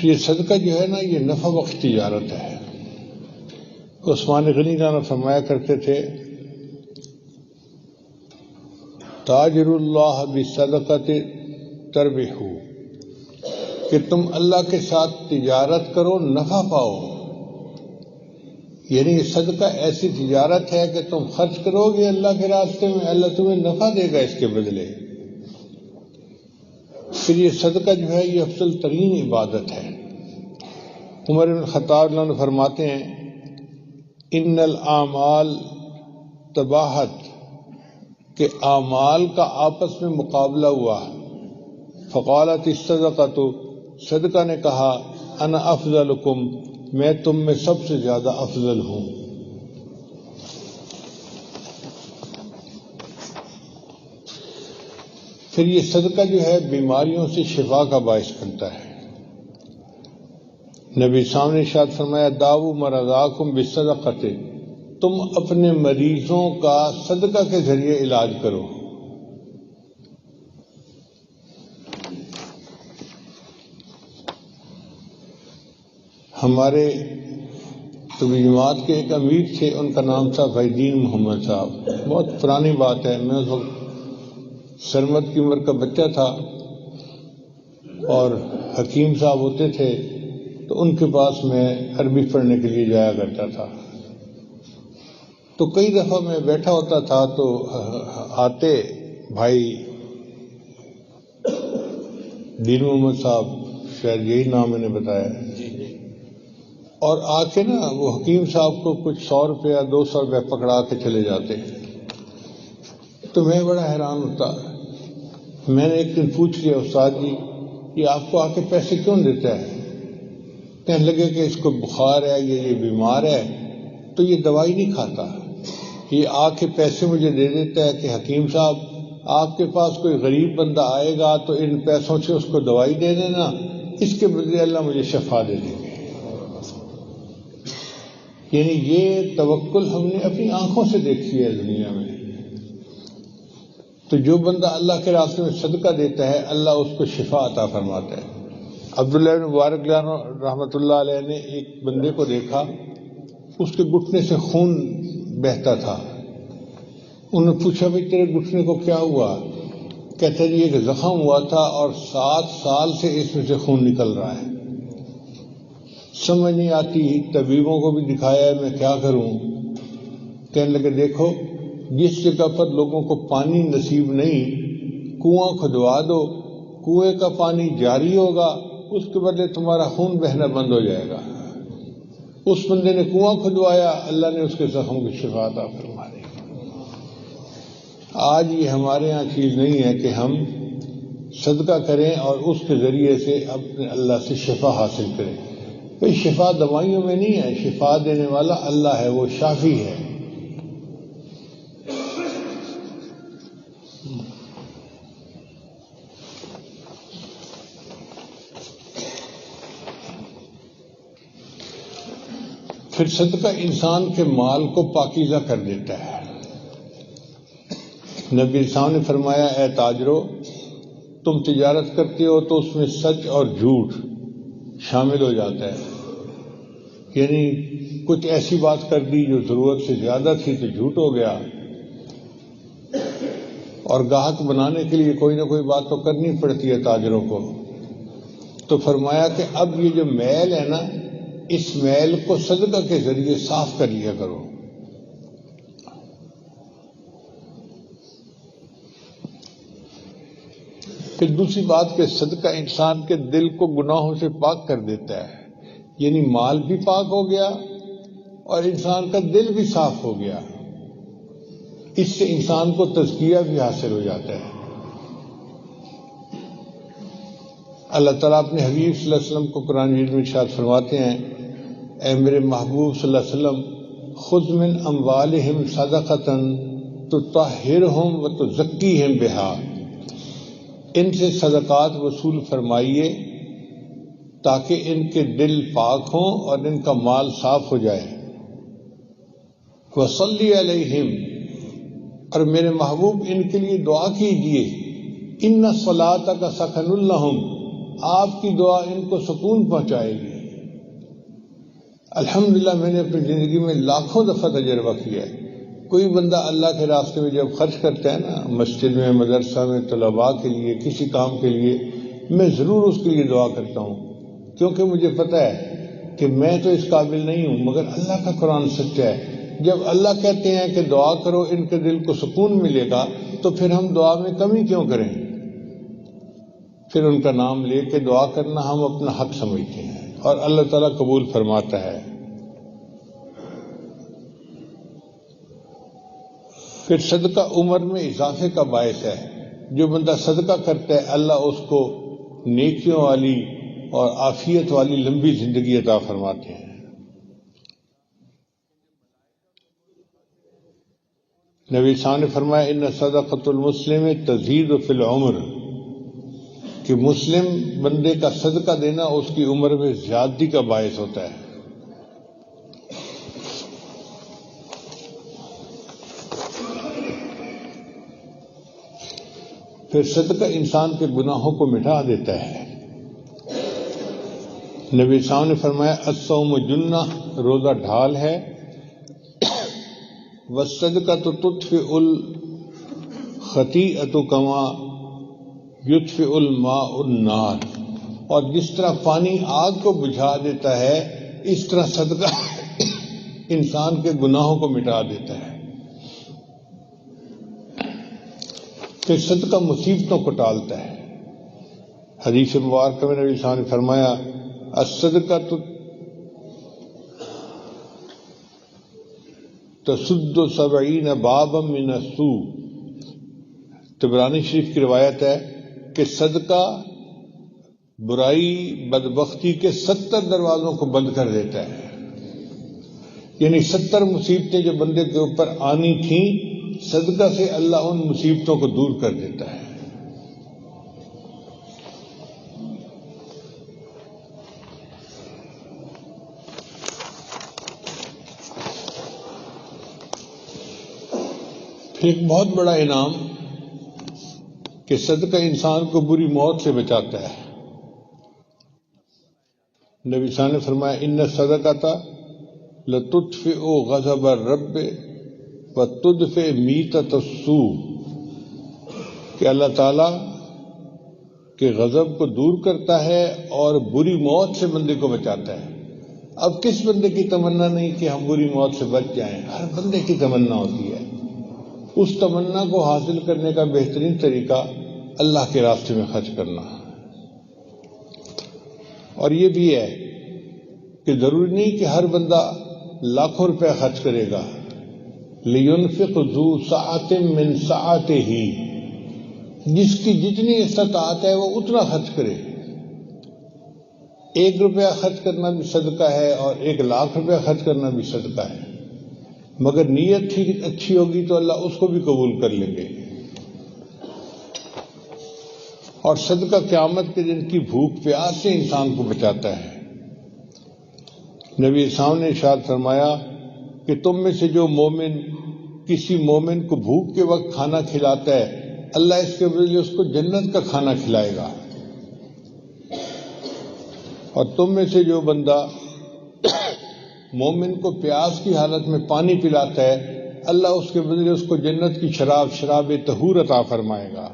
یہ صدقہ جو ہے نا، یہ نفع بخش تجارت ہے۔ عثمان غنی جانا فرمایا کرتے تھے، تاجر اللہ بصدقۃ تربح، کہ تم اللہ کے ساتھ تجارت کرو، نفع پاؤ۔ یعنی یہ صدقہ ایسی تجارت ہے کہ تم خرچ کرو گے اللہ کے راستے میں، اللہ تمہیں نفع دے گا اس کے بدلے۔ پھر یہ صدقہ جو ہے یہ افضل ترین عبادت ہے۔ عمر بن خطاب رضی اللہ عنہ فرماتے ہیں، ان الاعمال تباہت، کہ اعمال کا آپس میں مقابلہ ہوا۔ فقالت الصدقۃ، صدقہ نے کہا، انا افضلکم، میں تم میں سب سے زیادہ افضل ہوں۔ پھر یہ صدقہ جو ہے بیماریوں سے شفا کا باعث بنتا ہے۔ نبی سامنے ارشاد فرمایا، داؤ مرضاکم بالصدقۃ، تم اپنے مریضوں کا صدقہ کے ذریعے علاج کرو۔ ہمارے طبی جماعت کے ایک امیر تھے، ان کا نام تھا فیدین محمد صاحب۔ بہت پرانی بات ہے، میں اس وقت سرمد کی عمر کا بچہ تھا، اور حکیم صاحب ہوتے تھے تو ان کے پاس میں عربی پڑھنے کے لیے جایا کرتا تھا۔ تو کئی دفعہ میں بیٹھا ہوتا تھا تو آتے بھائی دین محمد صاحب، شاید یہی نام میں نے بتایا، اور آ کے نا وہ حکیم صاحب کو کچھ 100 روپیہ 200 روپیہ پکڑا کے چلے جاتے۔ تو میں بڑا حیران ہوتا۔ میں نے ایک دن پوچھ لیا، استاد جی یہ آپ کو آ کے پیسے کیوں دیتا ہے؟ کہنے لگے کہ اس کو بخار ہے، یہ بیمار ہے تو یہ دوائی نہیں کھاتا، یہ آ کے پیسے مجھے دے دیتا ہے کہ حکیم صاحب آپ کے پاس کوئی غریب بندہ آئے گا تو ان پیسوں سے اس کو دوائی دے دینا، اس کے بدلے اللہ مجھے شفا دے دے گے۔ یعنی یہ توکل ہم نے اپنی آنکھوں سے دیکھی ہے دنیا میں۔ تو جو بندہ اللہ کے راستے میں صدقہ دیتا ہے، اللہ اس کو شفا عطا فرماتا ہے۔ عبداللہ بن مبارک رحمۃ اللہ علیہ نے ایک بندے کو دیکھا، اس کے گھٹنے سے خون بہتا تھا۔ انہوں نے پوچھا، بھائی تیرے گھٹنے کو کیا ہوا؟ کہتا ہے جی ایک زخم ہوا تھا اور 7 سال سے اس میں سے خون نکل رہا ہے، سمجھ نہیں آتی، طبیبوں کو بھی دکھایا ہے، میں کیا کروں؟ کہنے لگے دیکھو، جس جگہ پر لوگوں کو پانی نصیب نہیں، کنواں کھدوا دو، کنویں کا پانی جاری ہوگا، اس کے بدلے تمہارا خون بہنا بند ہو جائے گا۔ اس بندے نے کنواں کھدوایا، اللہ نے اس کے زخم کی شفا عطا فرما دی۔ آج یہ ہمارے ہاں چیز نہیں ہے کہ ہم صدقہ کریں اور اس کے ذریعے سے اپنے اللہ سے شفا حاصل کریں۔ بھئی شفا دوائیوں میں نہیں ہے، شفا دینے والا اللہ ہے، وہ شافی ہے۔ پھر صدقہ انسان کے مال کو پاکیزہ کر دیتا ہے۔ نبی صاحب نے فرمایا، اے تاجرو، تم تجارت کرتے ہو تو اس میں سچ اور جھوٹ شامل ہو جاتا ہے۔ یعنی کچھ ایسی بات کر دی جو ضرورت سے زیادہ تھی تو جھوٹ ہو گیا، اور گاہک بنانے کے لیے کوئی نہ کوئی بات تو کرنی پڑتی ہے تاجروں کو۔ تو فرمایا کہ اب یہ جو میل ہے نا، اس میل کو صدقہ کے ذریعے صاف کر لیا کرو۔ پھر دوسری بات کہ صدقہ انسان کے دل کو گناہوں سے پاک کر دیتا ہے، یعنی مال بھی پاک ہو گیا اور انسان کا دل بھی صاف ہو گیا۔ اس سے انسان کو تزکیہ بھی حاصل ہو جاتا ہے۔ اللہ تعالیٰ اپنے حبیب صلی اللہ علیہ وسلم کو قرآن مجید میں ارشاد فرماتے ہیں، اے میرے محبوب صلی اللہ علیہ وسلم، خذ من اموالہم صدقۃ تطہرہم وتزکیہم بہا، ان سے صدقات وصول فرمائیے تاکہ ان کے دل پاک ہوں اور ان کا مال صاف ہو جائے۔ وصلی علیہم، اور میرے محبوب ان کے لیے دعا کیجیے، ان صلاتک سکن لہم، آپ کی دعا ان کو سکون پہنچائے گی۔ الحمدللہ میں نے اپنی زندگی میں لاکھوں دفعہ تجربہ کیا ہے، کوئی بندہ اللہ کے راستے میں جب خرچ کرتا ہے نا، مسجد میں، مدرسہ میں، طلباء کے لیے، کسی کام کے لیے، میں ضرور اس کے لیے دعا کرتا ہوں، کیونکہ مجھے پتہ ہے کہ میں تو اس قابل نہیں ہوں، مگر اللہ کا قرآن سچا ہے۔ جب اللہ کہتے ہیں کہ دعا کرو ان کے دل کو سکون ملے گا، تو پھر ہم دعا میں کمی کیوں کریں؟ پھر ان کا نام لے کے دعا کرنا ہم اپنا حق سمجھتے ہیں، اور اللہ تعالیٰ قبول فرماتا ہے۔ پھر صدقہ عمر میں اضافے کا باعث ہے، جو بندہ صدقہ کرتا ہے اللہ اس کو نیکیوں والی اور عافیت والی لمبی زندگی عطا فرماتے ہیں۔ نبی صاحب نے فرمایا ان صدقۃ المسلم تزید فی العمر، کہ مسلم بندے کا صدقہ دینا اس کی عمر میں زیادتی کا باعث ہوتا ہے۔ پھر صدقہ انسان کے گناہوں کو مٹا دیتا ہے۔ نبی صاحب نے فرمایا الصوم جنہ، روزہ ڈھال ہے، والصدقۃ تطفئ الخطیئۃ کما یطفئ الماء النار، اور جس طرح پانی آگ کو بجھا دیتا ہے، اس طرح صدقہ انسان کے گناہوں کو مٹا دیتا ہے۔ پھر صدقہ مصیبتوں کو ٹالتا ہے۔ حدیث مبارکہ میں نبی صلی اللہ علیہ وسلم نے فرمایا الصدقۃ تسد 70 بابا من السوء، طبرانی شریف کی روایت ہے کہ صدقہ برائی بدبختی کے 70 دروازوں کو بند کر دیتا ہے، یعنی 70 مصیبتیں جو بندے کے اوپر آنی تھیں، صدقہ سے اللہ ان مصیبتوں کو دور کر دیتا ہے۔ پھر ایک بہت بڑا انعام کہ صدقہ انسان کو بری موت سے بچاتا ہے۔ نبی صلی اللہ علیہ وسلم نے فرمایا ان الصدقۃ لتطفئ غضب الرب وتدفئ میتۃ السوء، کہ اللہ تعالیٰ کے غضب کو دور کرتا ہے اور بری موت سے بندے کو بچاتا ہے۔ اب کس بندے کی تمنا نہیں کہ ہم بری موت سے بچ جائیں؟ ہر بندے کی تمنا ہوتی ہے۔ اس تمنا کو حاصل کرنے کا بہترین طریقہ اللہ کے راستے میں خرچ کرنا، اور یہ بھی ہے کہ ضروری نہیں کہ ہر بندہ لاکھوں روپے خرچ کرے گا۔ لِيُنْفِقْ ذُو سَعَةٍ مِّن سَعَتِهِ، جس کی جتنی استطاعت ہے وہ اتنا خرچ کرے۔ 1 روپیہ خرچ کرنا بھی صدقہ ہے اور 1 لاکھ روپیہ خرچ کرنا بھی صدقہ ہے، مگر نیت ٹھیک اچھی ہوگی تو اللہ اس کو بھی قبول کر لیں گے۔ اور صدقہ قیامت کے دن کی بھوک پیاس سے انسان کو بچاتا ہے۔ نبی صاحب نے ارشاد فرمایا کہ تم میں سے جو مومن کسی مومن کو بھوک کے وقت کھانا کھلاتا ہے، اللہ اس کے بدلے اس کو جنت کا کھانا کھلائے گا، اور تم میں سے جو بندہ مومن کو پیاس کی حالت میں پانی پلاتا ہے، اللہ اس کے بدلے اس کو جنت کی شراب طہور عطا فرمائے گا۔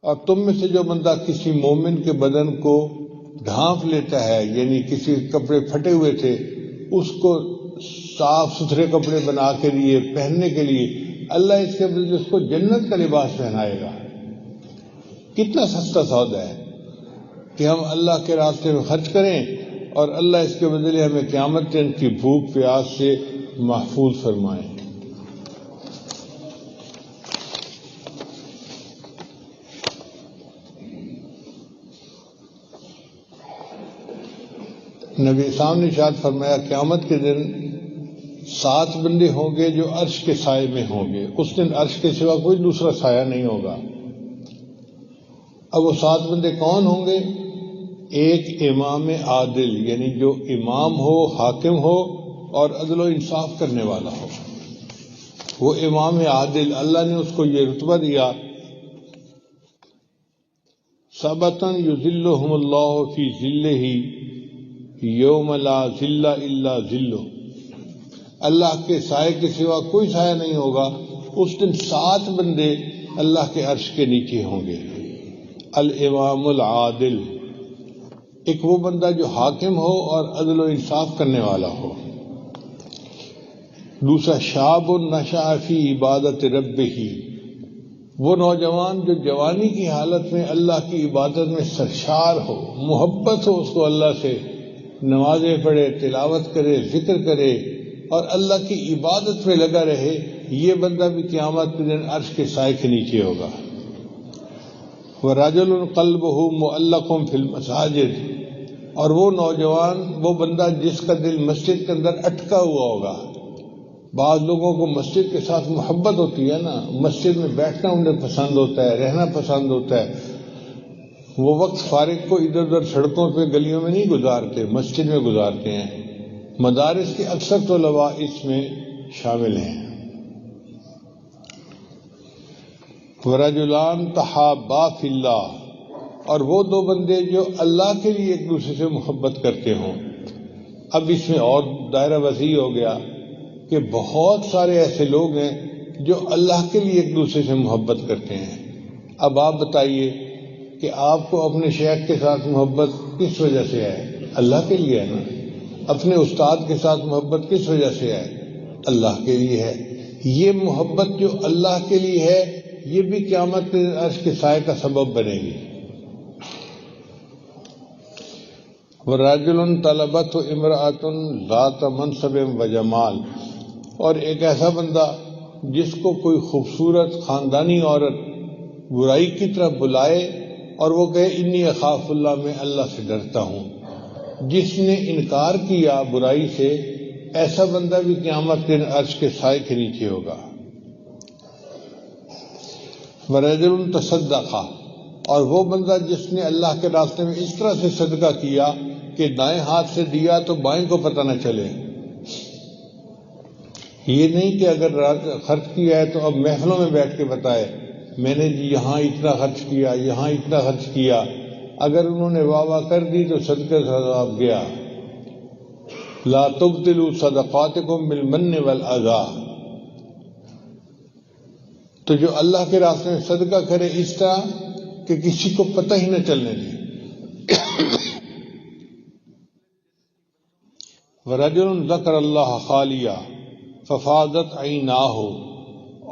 اور تم میں سے جو بندہ کسی مومن کے بدن کو ڈھانپ لیتا ہے، یعنی کسی کپڑے پھٹے ہوئے تھے اس کو صاف ستھرے کپڑے بنا کے لیے پہننے کے لیے، اللہ اس کے بدلے اس کو جنت کا لباس پہنائے گا۔ کتنا سستا سودا ہے کہ ہم اللہ کے راستے میں خرچ کریں اور اللہ اس کے بدلے ہمیں قیامت دن کی بھوک پیاس سے محفوظ فرمائیں۔ نبی صاحب نے ارشاد فرمایا قیامت کے دن 7 بندے ہوں گے جو عرش کے سائے میں ہوں گے، اس دن عرش کے سوا کوئی دوسرا سایہ نہیں ہوگا۔ اب وہ 7 بندے کون ہوں گے؟ ایک امام عادل، یعنی جو امام ہو، حاکم ہو اور عدل و انصاف کرنے والا ہو، وہ امام عادل، اللہ نے اس کو یہ رتبہ دیا۔ سبتن یذلہم اللہ فی ظلہ یوم لا ظل الا ظلہ، اللہ کے سائے کے سوا کوئی سایہ نہیں ہوگا، اس دن 7 بندے اللہ کے عرش کے نیچے ہوں گے۔ الامام العادل، ایک وہ بندہ جو حاکم ہو اور عدل و انصاف کرنے والا ہو۔ دوسرا شاب نشأ فی عبادت ربہ، وہ نوجوان جو جوانی کی حالت میں اللہ کی عبادت میں سرشار ہو، محبت ہو اس کو اللہ سے، نمازیں پڑھے، تلاوت کرے، ذکر کرے اور اللہ کی عبادت میں لگا رہے، یہ بندہ بھی قیامت کے دن عرش کے سائے کے نیچے ہوگا۔ وَرَجُلٌ قَلْبُهُ مُعَلَّقٌ فِي الْمَسَاجِدِ، اور وہ نوجوان، وہ بندہ جس کا دل مسجد کے اندر اٹکا ہوا ہوگا۔ بعض لوگوں کو مسجد کے ساتھ محبت ہوتی ہے نا، مسجد میں بیٹھنا انہیں پسند ہوتا ہے، رہنا پسند ہوتا ہے، وہ وقت فارغ کو ادھر ادھر سڑکوں پہ گلیوں میں نہیں گزارتے، مسجد میں گزارتے ہیں۔ مدارس کے اکثر طلباء اس میں شامل ہیں۔ وَرَجُلَانْ تَحَابَّا فِي اللَّهِ، اور وہ 2 بندے جو اللہ کے لیے ایک دوسرے سے محبت کرتے ہوں۔ اب اس میں اور دائرہ وسیع ہو گیا کہ بہت سارے ایسے لوگ ہیں جو اللہ کے لیے ایک دوسرے سے محبت کرتے ہیں۔ اب آپ بتائیے کہ آپ کو اپنے شیخ کے ساتھ محبت کس وجہ سے ہے؟ اللہ کے لیے ہے نا۔ اپنے استاد کے ساتھ محبت کس وجہ سے ہے؟ اللہ کے لیے ہے۔ یہ محبت جو اللہ کے لیے ہے، یہ بھی قیامت کے عرش کے سائے کا سبب بنے گی۔ وَرَجُلٌ طَلَبَتْهُ امْرَأَةٌ ذَاتَ مَنْصَبٍ وَجَمَالٍ، اور ایک ایسا بندہ جس کو کوئی خوبصورت خاندانی عورت برائی کی طرف بلائے اور وہ کہے انی اخاف اللہ، میں اللہ سے ڈرتا ہوں، جس نے انکار کیا برائی سے، ایسا بندہ بھی قیامت کے عرش کے سائے کے نیچے ہوگا۔ وَرَجُلٌ تَصَدَّقَ، اور وہ بندہ جس نے اللہ کے راستے میں اس طرح سے صدقہ کیا کہ دائیں ہاتھ سے دیا تو بائیں کو پتہ نہ چلے۔ یہ نہیں کہ اگر خرچ کیا ہے تو اب محفلوں میں بیٹھ کے بتائے میں نے جی یہاں اتنا خرچ کیا، یہاں اتنا خرچ کیا، اگر انہوں نے واہ واہ کر دی تو صدقہ ثواب گیا۔ لا تبطلوا صدقاتکم بالمن والاذى، تو جو اللہ کے راستے میں صدقہ کرے اس طرح کہ کسی کو پتہ ہی نہ چلنے دے۔ وَرَجُلٌ ذَكَرَ اللَّهَ خَالِيًا فَفَاضَتْ عَيْنَاهُ،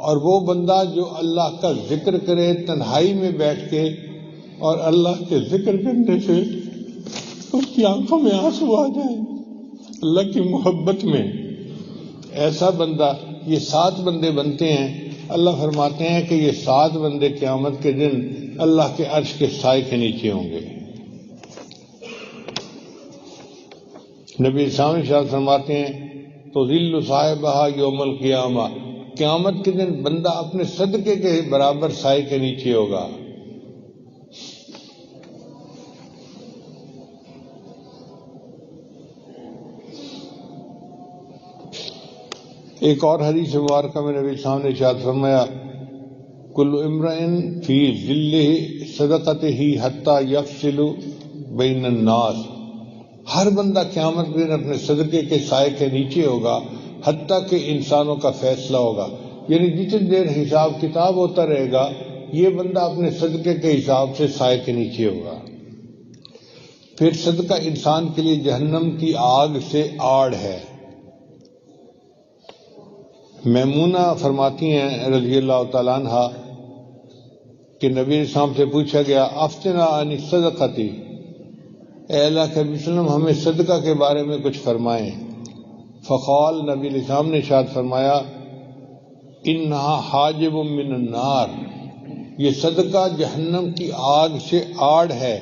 اور وہ بندہ جو اللہ کا ذکر کرے تنہائی میں بیٹھ کے، اور اللہ کے ذکر کرنے سے اس کی آنکھوں میں آنسو آ جائے اللہ کی محبت میں، ایسا بندہ، یہ 7 بندے بنتے ہیں۔ اللہ فرماتے ہیں کہ یہ 7 بندے قیامت کے دن اللہ کے عرش کے سائے کے نیچے ہوں گے۔ نبی اسلام ارشاد فرماتے ہیں تذل صاحبہا یوم القیامہ، قیامت کے دن بندہ اپنے صدقے کے برابر سائے کے نیچے ہوگا۔ ایک اور حدیث مبارکہ میں نبی اسلام نے ارشاد فرمایا کل امرئ فی ظلہ صدقتہ حتی یفصل بین الناس، ہر بندہ قیامت کے دن اپنے صدقے کے سائے کے نیچے ہوگا حتیٰ کہ انسانوں کا فیصلہ ہوگا، یعنی جتنی دیر حساب کتاب ہوتا رہے گا یہ بندہ اپنے صدقے کے حساب سے سائے کے نیچے ہوگا۔ پھر صدقہ انسان کے لیے جہنم کی آگ سے آڑ ہے۔ میمونہ فرماتی ہیں رضی اللہ تعالیٰ عنہ کہ نبی اسلام سے پوچھا گیا افتنا عن الصدقتی، اے اللہ کے نبی وسلم ہمیں صدقہ کے بارے میں کچھ فرمائیں۔ فقال، نبی اسلام نے ارشاد فرمایا انہا حاجب من النار، یہ صدقہ جہنم کی آگ سے آڑ ہے۔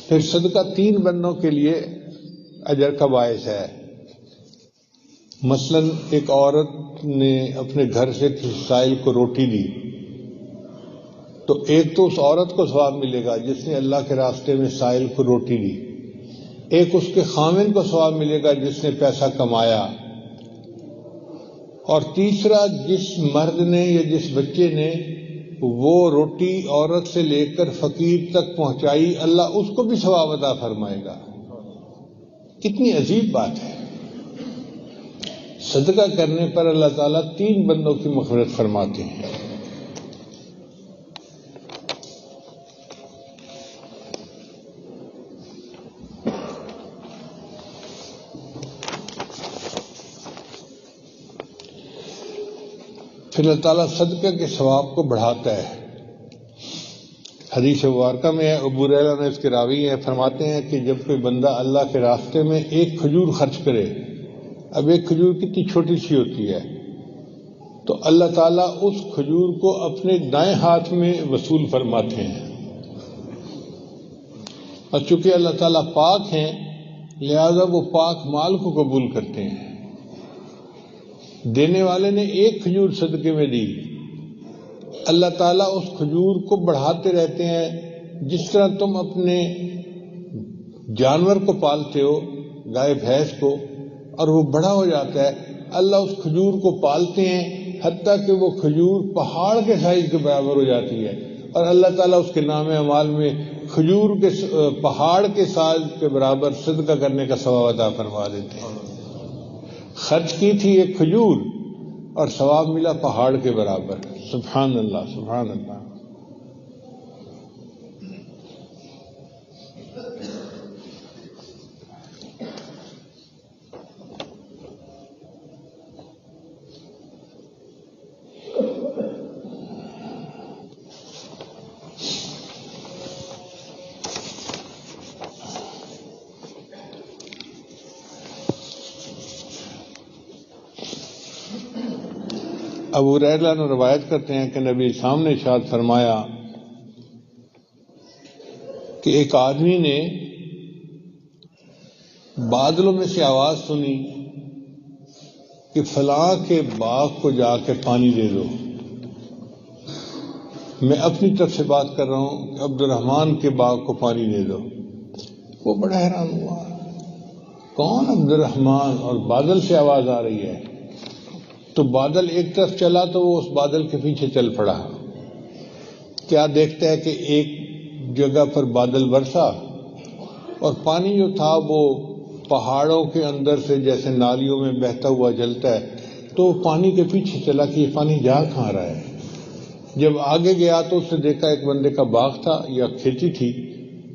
پھر صدقہ 3 بندوں کے لیے اجر کا باعث ہے۔ مثلا ایک عورت نے اپنے گھر سے کسی سائل کو روٹی دی، تو ایک تو اس عورت کو ثواب ملے گا جس نے اللہ کے راستے میں سائل کو روٹی دی، ایک اس کے خامن کو ثواب ملے گا جس نے پیسہ کمایا، اور تیسرا جس مرد نے یا جس بچے نے وہ روٹی عورت سے لے کر فقیر تک پہنچائی، اللہ اس کو بھی ثواب عطا فرمائے گا۔ کتنی عجیب بات ہے۔ صدقہ کرنے پر اللہ تعالیٰ 3 بندوں کی مغفرت فرماتے ہیں۔ پھر اللہ تعالیٰ صدقہ کے ثواب کو بڑھاتا ہے۔ حدیث مبارکہ میں ہے، ابو ہریرہ نے اس کے راوی ہیں، فرماتے ہیں کہ جب کوئی بندہ اللہ کے راستے میں ایک کھجور خرچ کرے، اب ایک کھجور کتنی چھوٹی سی ہوتی ہے، تو اللہ تعالیٰ اس کھجور کو اپنے دائیں ہاتھ میں وصول فرماتے ہیں، اور چونکہ اللہ تعالیٰ پاک ہیں لہذا وہ پاک مال کو قبول کرتے ہیں۔ دینے والے نے ایک کھجور صدقے میں دی، اللہ تعالیٰ اس کھجور کو بڑھاتے رہتے ہیں، جس طرح تم اپنے جانور کو پالتے ہو، گائے بھینس کو، اور وہ بڑا ہو جاتا ہے، اللہ اس کھجور کو پالتے ہیں حتیٰ کہ وہ کھجور پہاڑ کے سائز کے برابر ہو جاتی ہے، اور اللہ تعالیٰ اس کے نام اعمال میں کھجور کے پہاڑ کے سائز کے برابر صدقہ کرنے کا ثواب عطا فرما دیتے ہیں۔ خرچ کی تھی ایک کھجور اور ثواب ملا پہاڑ کے برابر۔ سبحان اللہ، سبحان اللہ۔ ابو ہریرہ نے روایت کرتے ہیں کہ نبی سامنے ارشاد فرمایا کہ ایک آدمی نے بادلوں میں سے آواز سنی کہ فلاں کے باغ کو جا کے پانی دے دو۔ میں اپنی طرف سے بات کر رہا ہوں کہ عبد الرحمن کے باغ کو پانی دے دو۔ وہ بڑا حیران ہوا، کون عبد الرحمن، اور بادل سے آواز آ رہی ہے۔ تو بادل ایک طرف چلا تو وہ اس بادل کے پیچھے چل پڑا۔ کیا دیکھتا ہے کہ ایک جگہ پر بادل برسا اور پانی جو تھا وہ پہاڑوں کے اندر سے جیسے نالیوں میں بہتا ہوا چلتا ہے، تو پانی کے پیچھے چلا کہ یہ پانی جا کہاں رہا ہے۔ جب آگے گیا تو اس نے دیکھا ایک بندے کا باغ تھا یا کھیتی تھی،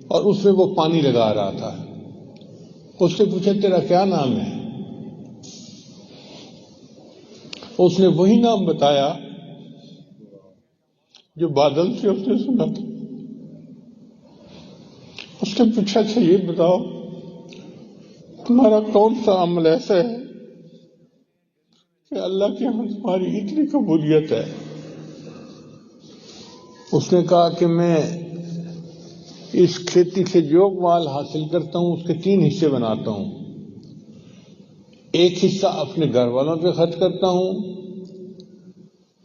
اور اس میں وہ پانی لگا رہا تھا۔ اس سے پوچھا تیرا کیا نام ہے؟ اس نے وہی نام بتایا جو بادل سے اس نے سنا تھا۔ اس نے پوچھا کہ یہ بتاؤ تمہارا کون سا عمل ایسا ہے کہ اللہ کے یہاں تمہاری اتنی قبولیت ہے؟ اس نے کہا کہ میں اس کھیتی سے جو مال حاصل کرتا ہوں اس کے 3 حصے بناتا ہوں۔ ایک حصہ اپنے گھر والوں پہ خرچ کرتا ہوں،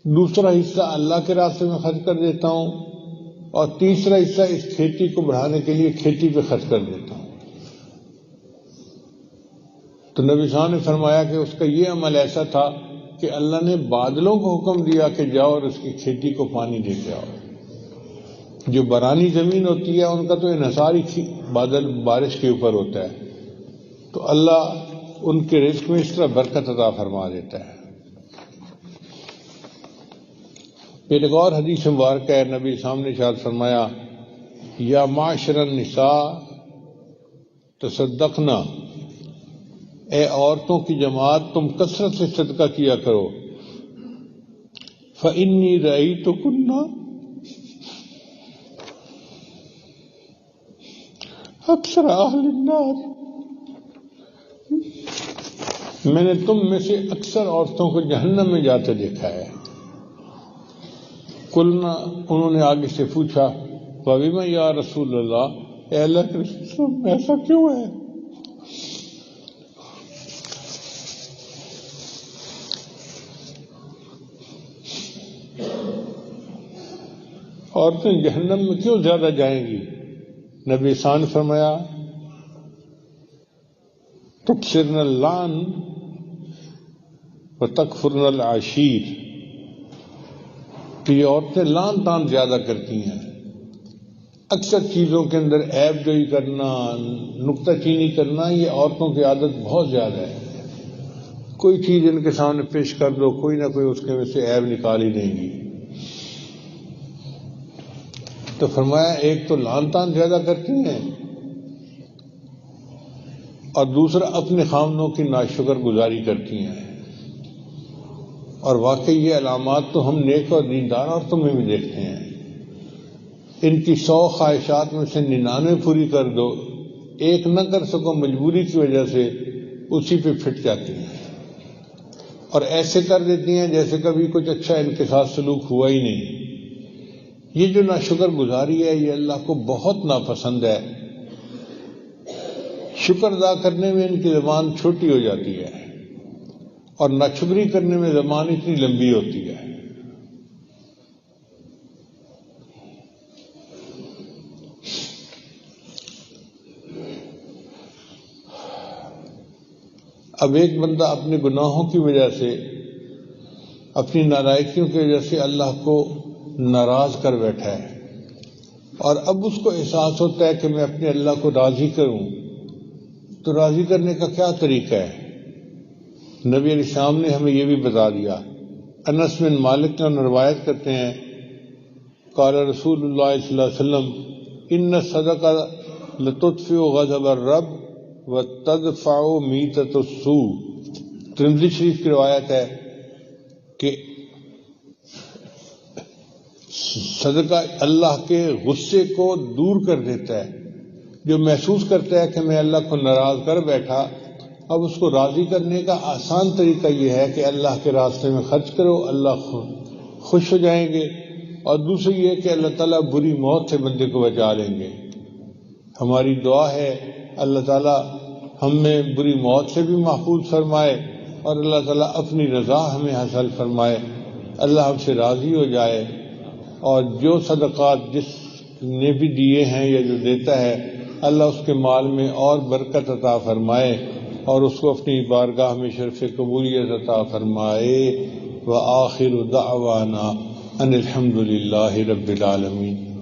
دوسرا حصہ اللہ کے راستے میں خرچ کر دیتا ہوں، اور تیسرا حصہ اس کھیتی کو بڑھانے کے لیے کھیتی پہ خرچ کر دیتا ہوں۔ تو نبی صاحب نے فرمایا کہ اس کا یہ عمل ایسا تھا کہ اللہ نے بادلوں کو حکم دیا کہ جاؤ اور اس کی کھیتی کو پانی دے کے آؤ۔ جو برانی زمین ہوتی ہے ان کا تو انحصار ہی بادل بارش کے اوپر ہوتا ہے، تو اللہ ان کے رزق میں اس طرح برکت عطا فرما دیتا ہے۔ پھر ایک اور حدیث مبارکہ ہے، نبی سامنے ارشاد فرمایا یا معاشر النساء تصدقنا، اے عورتوں کی جماعت تم کثرت سے صدقہ کیا کرو، فإنی رأیتکن اکثر اہل النار، میں نے تم میں سے اکثر عورتوں کو جہنم میں جاتے دیکھا ہے۔ قلنا، انہوں نے آگے سے پوچھا وَبِمَ یا رسول اللہ، اے اللہ کے رسول ایسا کیوں ہے؟ عورتیں جہنم میں کیوں زیادہ جائیں گی؟ نبی احسان فرمایا تکثرن اللعن وتکفرن العشیر، کہ یہ عورتیں لعن طعن زیادہ کرتی ہیں، اکثر چیزوں کے اندر عیب جوئی کرنا، نکتہ چینی کرنا، یہ عورتوں کی عادت بہت زیادہ ہے۔ کوئی چیز ان کے سامنے پیش کر دو، کوئی نہ کوئی اس کے میں سے عیب نکال ہی دیں گی۔ تو فرمایا ایک تو لعن طعن زیادہ کرتی ہیں، اور دوسرا اپنے خامنوں کی ناشکر گزاری کرتی ہیں۔ اور واقعی یہ علامات تو ہم نیک اور دیندار عورتوں میں بھی دیکھتے ہیں۔ ان کی 100 خواہشات میں سے 99 پوری کر دو، ایک نہ کر سکو مجبوری کی وجہ سے، اسی پہ پھٹ جاتی ہیں اور ایسے کر دیتی ہیں جیسے کبھی کچھ اچھا ان کے ساتھ سلوک ہوا ہی نہیں۔ یہ جو ناشکر گزاری ہے یہ اللہ کو بہت ناپسند ہے۔ شکر ادا کرنے میں ان کی زبان چھوٹی ہو جاتی ہے اور ناشکری کرنے میں زبان اتنی لمبی ہوتی ہے۔ اب ایک بندہ اپنے گناہوں کی وجہ سے، اپنی نالائکیوں کی وجہ سے اللہ کو ناراض کر بیٹھا ہے، اور اب اس کو احساس ہوتا ہے کہ میں اپنے اللہ کو راضی کروں، تو راضی کرنے کا کیا طریقہ ہے؟ نبی علیہ السلام نے ہمیں یہ بھی بتا دیا۔ انس بن مالک نے روایت کرتے ہیں، قال رسول اللہ صلی اللہ علیہ وسلم ان الصدقہ لتطفئ غضب الرب وتدفع میتۃ السوء۔ ترمذی شریف کی روایت ہے کہ صدقہ اللہ کے غصے کو دور کر دیتا ہے۔ جو محسوس کرتا ہے کہ میں اللہ کو ناراض کر بیٹھا، اب اس کو راضی کرنے کا آسان طریقہ یہ ہے کہ اللہ کے راستے میں خرچ کرو، اللہ خوش ہو جائیں گے، اور دوسری یہ کہ اللہ تعالیٰ بری موت سے بندے کو بچا لیں گے۔ ہماری دعا ہے اللہ تعالیٰ ہمیں بری موت سے بھی محفوظ فرمائے، اور اللہ تعالیٰ اپنی رضا ہمیں حاصل فرمائے، اللہ ہم سے راضی ہو جائے، اور جو صدقات جس نے بھی دیے ہیں یا جو دیتا ہے اللہ اس کے مال میں اور برکت عطا فرمائے، اور اس کو اپنی بارگاہ میں شرف قبولیت عطا فرمائے۔ وآخر دعوانا ان الحمد للہ رب العالمین۔